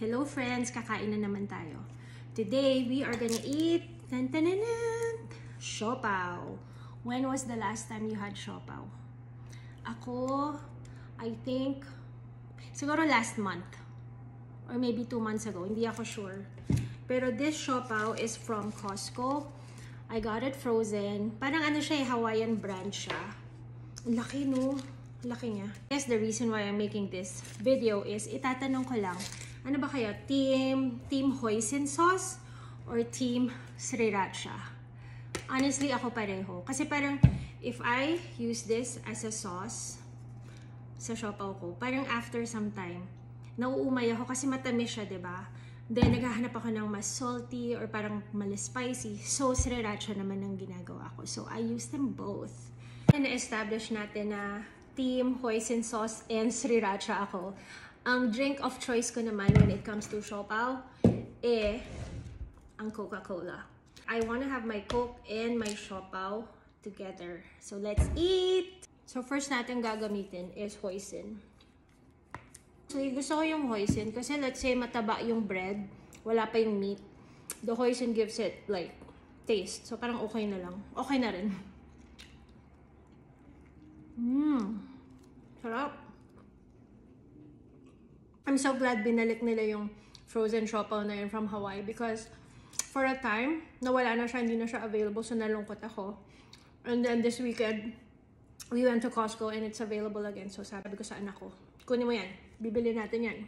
Hello friends, kakain na naman tayo. Today, we are gonna eat siopao. When was the last time you had siopao? Ako, I think, siguro last month. Or maybe 2 months ago. Hindi ako sure. Pero this siopao is from Costco. I got it frozen. Parang ano siya, Hawaiian brand siya. Laki no? Laki niya. Yes, the reason why I'm making this video is itatanong ko lang, ano ba kayo? Team hoisin sauce or team sriracha? Honestly, ako pareho. Kasi parang if I use this as a sauce sa siopao ko, parang after some time, nauumay ako kasi matamis siya, diba? Then, naghahanap ako ng mas salty or parang malis spicy. So, sriracha naman ang ginagawa ko. So, I use them both. And na-establish natin na team hoisin sauce and sriracha ako. Ang drink of choice ko naman when it comes to siopao, ang Coca-Cola. I want to have my Coke and my siopao together. So, let's eat! So, first natin gagamitin is hoisin. So, gusto ko yung hoisin kasi let's say mataba yung bread, wala pa yung meat. The hoisin gives it like taste. So, parang okay na lang. Okay na rin. Sarap. I'm so glad binalik nila yung frozen siopao na yun from Hawaii because for a time, nawala na siya, hindi na siya available, so nalungkot ako. And then this weekend, we went to Costco and it's available again. So sabi ko sa anak ko, kunin mo yan, bibili natin yan.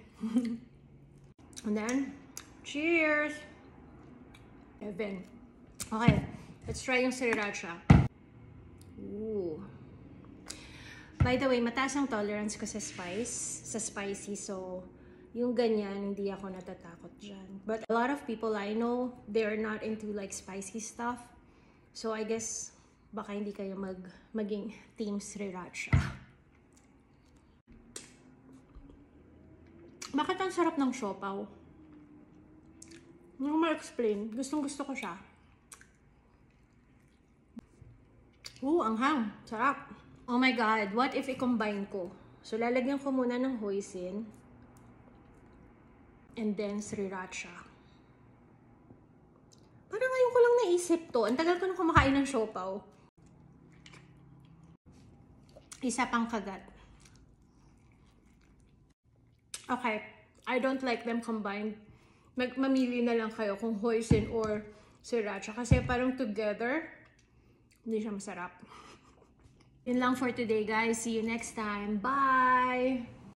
And then, cheers! Evan. Okay, let's try yung sriracha. Ooh. By the way, mataas ang tolerance ko sa spicy, so yung ganyan, hindi ako natatakot dyan. But a lot of people I know, they're not into like spicy stuff. So I guess, baka hindi kayo maging team sriracha. Bakit ang sarap ng siopao? Hindi ko ma-explain. Gustong-gusto ko siya. Anghang. Sarap. Oh my God, what if i-combine ko? So, lalagyan ko muna ng hoisin and then sriracha. Parang ngayon ko lang naisip to. Ang tagal ko na kumakain ng siopao. Isa pang kagat. Okay, I don't like them combined. Mamili na lang kayo kung hoisin or sriracha. Kasi parang together, hindi siya masarap. Yun lang for today, guys. See you next time. Bye!